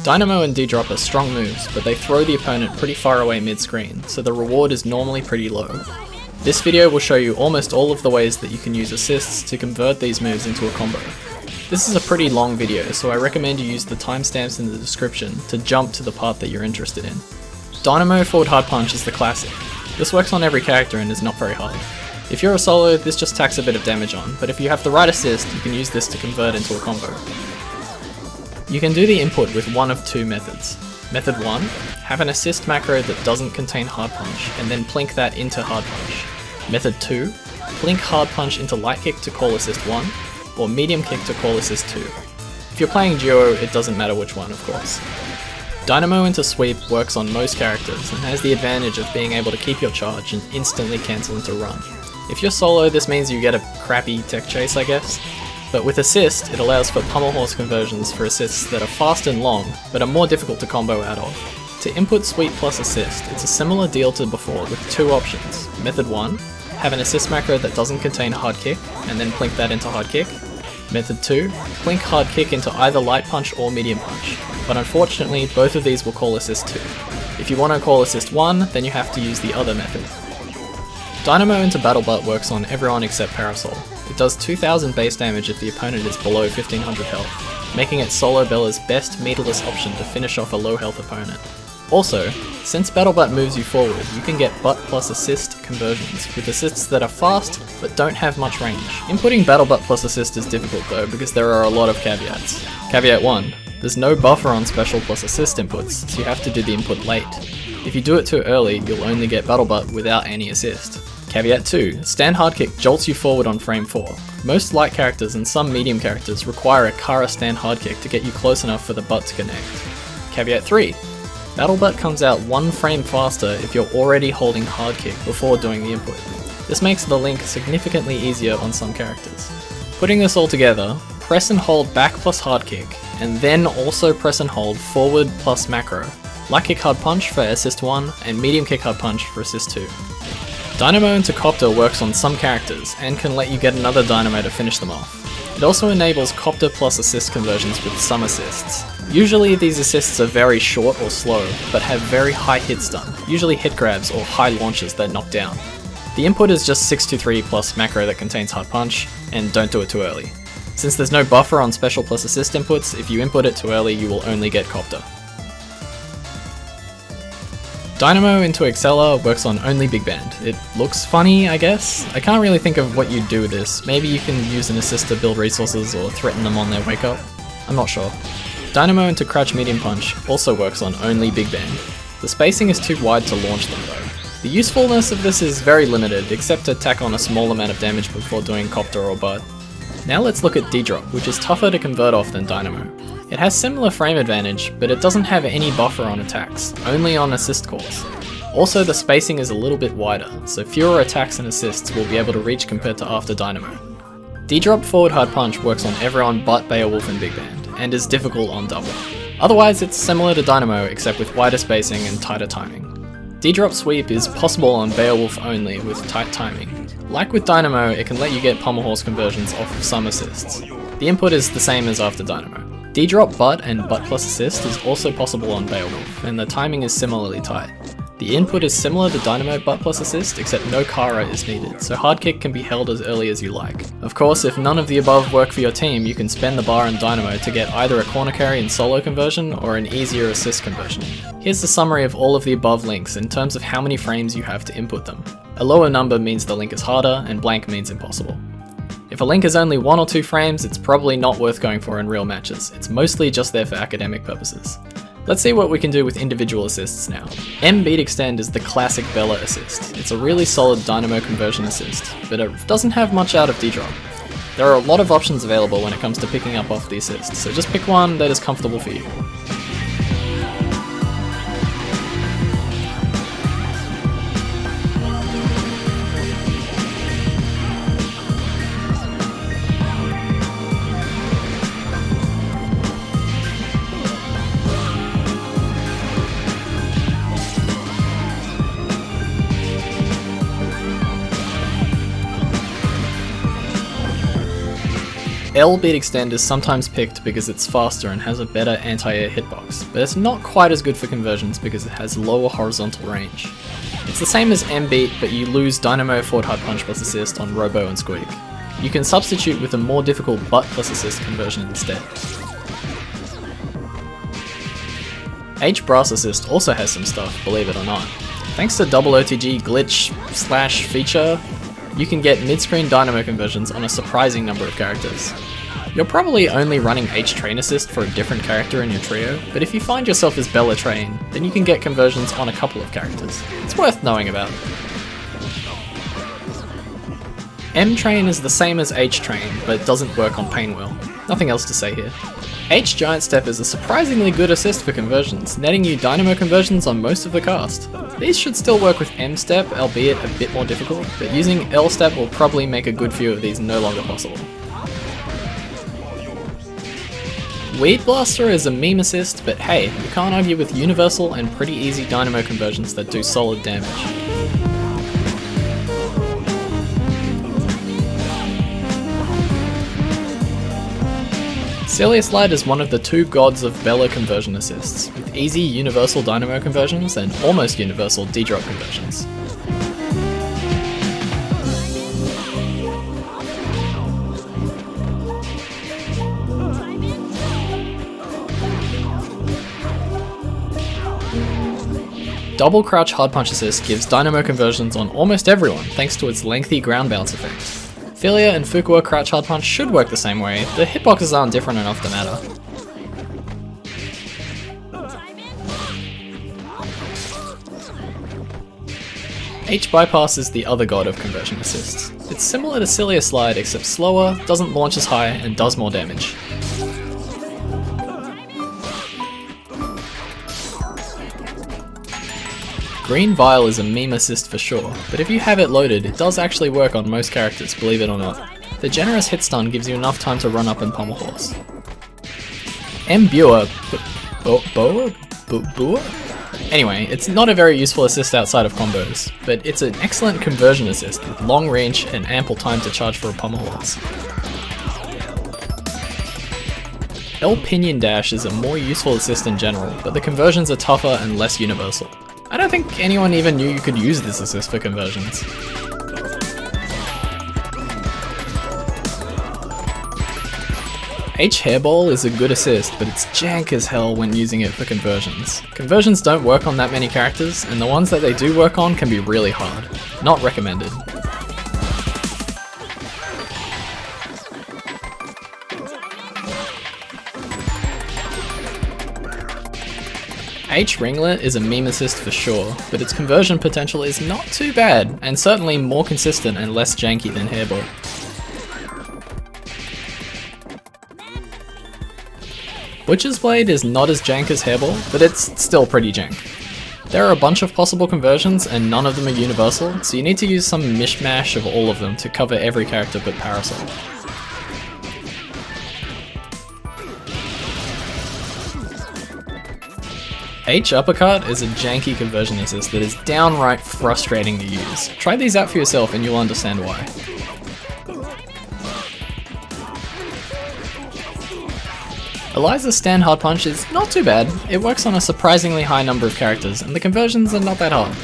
Dynamo and DDrop are strong moves, but they throw the opponent pretty far away mid-screen, so the reward is normally pretty low. This video will show you almost all of the ways that you can use assists to convert these moves into a combo. This is a pretty long video, so I recommend you use the timestamps in the description to jump to the part that you're interested in. Dynamo forward hard punch is the classic. This works on every character and is not very hard. If you're a solo, this just tacks a bit of damage on, but if you have the right assist, you can use this to convert into a combo. You can do the input with one of two methods. Method 1, have an assist macro that doesn't contain hard punch, and then plink that into hard punch. Method 2, plink hard punch into light kick to call assist 1, or medium kick to call assist 2. If you're playing duo, it doesn't matter which one, of course. Dynamo into sweep works on most characters and has the advantage of being able to keep your charge and instantly cancel into run. If you're solo, this means you get a crappy tech chase, I guess. But with assist, it allows for Pummel Horse conversions for assists that are fast and long, but are more difficult to combo out of. To input sweep plus assist, it's a similar deal to before with two options. Method 1, have an assist macro that doesn't contain hard kick, and then plink that into hard kick. Method 2, plink hard kick into either light punch or medium punch, but unfortunately both of these will call assist 2. If you want to call assist 1, then you have to use the other method. Dynamo into Battle Butt works on everyone except Parasoul. It does 2000 base damage if the opponent is below 1500 health, making it Solo Bella's best meterless option to finish off a low health opponent. Also, since Battle Butt moves you forward, you can get butt plus assist conversions, with assists that are fast but don't have much range. Inputting Battle Butt plus assist is difficult though, because there are a lot of caveats. Caveat 1, there's no buffer on special plus assist inputs, so you have to do the input late. If you do it too early, you'll only get Battle Butt without any assist. Caveat 2, stand hard kick jolts you forward on frame 4. Most light characters and some medium characters require a Kara stand hard kick to get you close enough for the butt to connect. Caveat 3, Battle Butt comes out one frame faster if you're already holding hard kick before doing the input. This makes the link significantly easier on some characters. Putting this all together, press and hold back plus hard kick, and then also press and hold forward plus macro. Light kick hard punch for assist 1, and medium kick hard punch for assist 2. Dynamo into Copter works on some characters, and can let you get another Dynamo to finish them off. It also enables Copter plus assist conversions with some assists. Usually these assists are very short or slow, but have very high hit stun, usually hit grabs or high launches that knock down. The input is just 623 plus macro that contains hard punch, and don't do it too early. Since there's no buffer on special plus assist inputs, if you input it too early you will only get Copter. Dynamo into Excella works on only Big Band. It looks funny, I guess. I can't really think of what you'd do with this. Maybe you can use an assist to build resources or threaten them on their wake up. I'm not sure. Dynamo into Crouch Medium Punch also works on only Big Band. The spacing is too wide to launch them though. The usefulness of this is very limited, except to tack on a small amount of damage before doing Copter or Butt. Now let's look at DDrop, which is tougher to convert off than Dynamo. It has similar frame advantage, but it doesn't have any buffer on attacks, only on assist calls. Also the spacing is a little bit wider, so fewer attacks and assists will be able to reach compared to after Dynamo. DDrop forward hard punch works on everyone but Beowulf and Big Band, and is difficult on double. Otherwise it's similar to Dynamo except with wider spacing and tighter timing. DDrop sweep is possible on Beowulf only with tight timing. Like with Dynamo, it can let you get Pummel Horse conversions off of some assists. The input is the same as after Dynamo. DDrop butt and butt plus assist is also possible on Beowulf, and the timing is similarly tight. The input is similar to Dynamo butt plus assist, except no Kara is needed, so hard kick can be held as early as you like. Of course, if none of the above work for your team, you can spend the bar in Dynamo to get either a corner carry and solo conversion, or an easier assist conversion. Here's the summary of all of the above links in terms of how many frames you have to input them. A lower number means the link is harder, and blank means impossible. If a link is only 1 or 2 frames, it's probably not worth going for in real matches. It's mostly just there for academic purposes. Let's see what we can do with individual assists now. M beat extend is the classic Bella assist. It's a really solid Dynamo conversion assist, but it doesn't have much out of DDrop. There are a lot of options available when it comes to picking up off the assist, so just pick one that is comfortable for you. L beat extend is sometimes picked because it's faster and has a better anti-air hitbox, but it's not quite as good for conversions because it has lower horizontal range. It's the same as M beat, but you lose Dynamo forward hard punch plus assist on Robo and Squig. You can substitute with a more difficult butt plus assist conversion instead. H brass assist also has some stuff, believe it or not. Thanks to double OTG glitch / feature, you can get mid-screen Dynamo conversions on a surprising number of characters. You're probably only running H train assist for a different character in your trio, but if you find yourself as Bella train, then you can get conversions on a couple of characters. It's worth knowing about. M train is the same as H train, but doesn't work on Painwheel. Nothing else to say here. H giant step is a surprisingly good assist for conversions, netting you Dynamo conversions on most of the cast. These should still work with M step, albeit a bit more difficult, but using L step will probably make a good few of these no longer possible. Weed Blaster is a meme assist, but hey, you can't argue with universal and pretty easy Dynamo conversions that do solid damage. Filia Slide is one of the two gods of Bella conversion assists, with easy universal Dynamo conversions and almost universal DDrop conversions. Double crouch hard punch assist gives Dynamo conversions on almost everyone thanks to its lengthy ground bounce effect. Filia and Fukua crouch hard punch should work the same way, the hitboxes aren't different enough to matter. H bypass is the other god of conversion assists. It's similar to Filia Slide except slower, doesn't launch as high, and does more damage. Green Vial is a meme assist for sure, but if you have it loaded, it does actually work on most characters, believe it or not. The generous hit stun gives you enough time to run up and Pummel Horse. M Buer, Buer? Anyway, it's not a very useful assist outside of combos, but it's an excellent conversion assist with long range and ample time to charge for a Pummel Horse. L Pinion Dash is a more useful assist in general, but the conversions are tougher and less universal. I don't think anyone even knew you could use this assist for conversions. H Hairball is a good assist, but it's jank as hell when using it for conversions. Conversions don't work on that many characters, and the ones that they do work on can be really hard. Not recommended. H Ringlet is a meme assist for sure, but its conversion potential is not too bad, and certainly more consistent and less janky than Hairball. Butcher's Blade is not as jank as Hairball, but it's still pretty jank. There are a bunch of possible conversions and none of them are universal, so you need to use some mishmash of all of them to cover every character but Parasoul. H Uppercut is a janky conversion assist that is downright frustrating to use. Try these out for yourself and you'll understand why. Eliza's stand hard punch is not too bad. It works on a surprisingly high number of characters and the conversions are not that hard.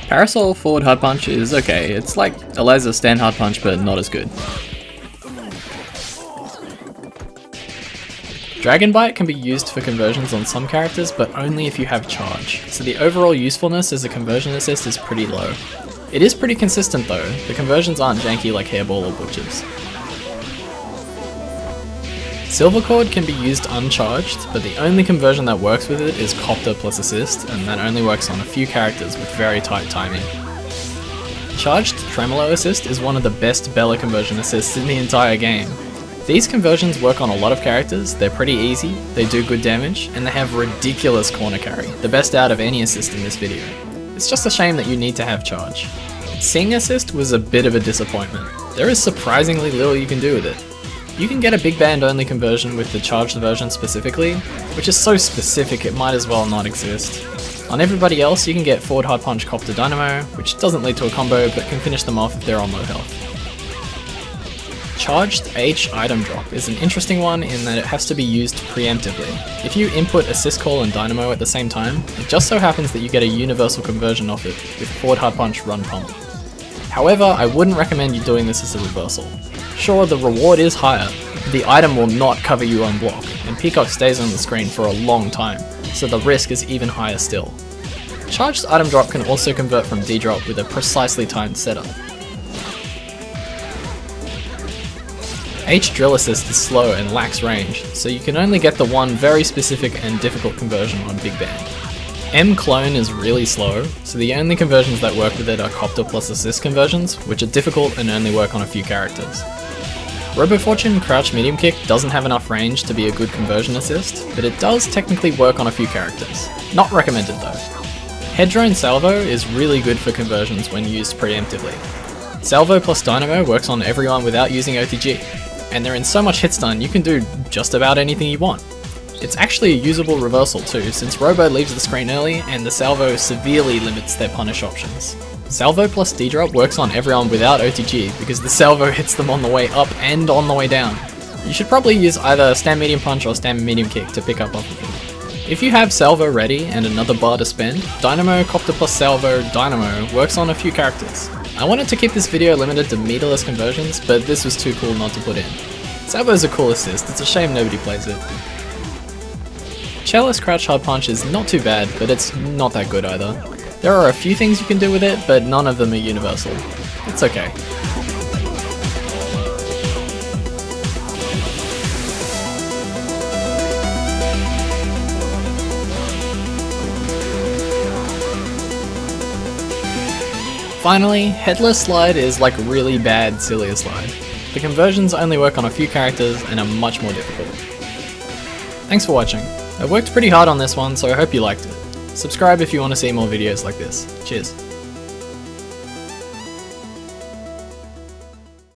Parasoul forward hard punch is okay, it's like Eliza's stand hard punch but not as good. Dragon Bite can be used for conversions on some characters but only if you have charge, so the overall usefulness as a conversion assist is pretty low. It is pretty consistent though, the conversions aren't janky like Hairball or Butcher's. Silver Chord can be used uncharged, but the only conversion that works with it is Copter plus assist, and that only works on a few characters with very tight timing. Charged Tremolo assist is one of the best Bella conversion assists in the entire game. These conversions work on a lot of characters, they're pretty easy, they do good damage, and they have ridiculous corner carry, the best out of any assist in this video. It's just a shame that you need to have charge. Sing assist was a bit of a disappointment. There is surprisingly little you can do with it. You can get a big band only conversion with the charged version specifically, which is so specific it might as well not exist. On everybody else, you can get forward hard punch Copter Dynamo, which doesn't lead to a combo but can finish them off if they're on low health. Charged H item drop is an interesting one in that it has to be used preemptively. If you input assist call and Dynamo at the same time, it just so happens that you get a universal conversion off it with forward hard punch run pummel. However, I wouldn't recommend you doing this as a reversal. Sure, the reward is higher, but the item will not cover you on block, and Peacock stays on the screen for a long time, so the risk is even higher still. Charged item drop can also convert from DDrop with a precisely timed setup. H drill assist is slow and lacks range, so you can only get the one very specific and difficult conversion on big band. M clone is really slow, so the only conversions that work with it are Copter plus assist conversions, which are difficult and only work on a few characters. Robo-Fortune crouch medium kick doesn't have enough range to be a good conversion assist, but it does technically work on a few characters. Not recommended though. Headdrone Salvo is really good for conversions when used preemptively. Salvo plus Dynamo works on everyone without using OTG, and they're in so much hit stun you can do just about anything you want. It's actually a usable reversal too, since Robo leaves the screen early and the Salvo severely limits their punish options. Salvo plus DDrop works on everyone without OTG because the Salvo hits them on the way up and on the way down. You should probably use either stand medium punch or stand medium kick to pick up off of it. If you have Salvo ready and another bar to spend, Dynamo, Copter plus Salvo, Dynamo works on a few characters. I wanted to keep this video limited to meterless conversions, but this was too cool not to put in. Salvo's a cool assist, it's a shame nobody plays it. Chairless crouch hard punch is not too bad, but it's not that good either. There are a few things you can do with it, but none of them are universal. It's okay. Finally, Headless Slide is like really bad Filia slide. The conversions only work on a few characters and are much more difficult. Thanks for watching. I worked pretty hard on this one, so I hope you liked it. Subscribe if you want to see more videos like this. Cheers.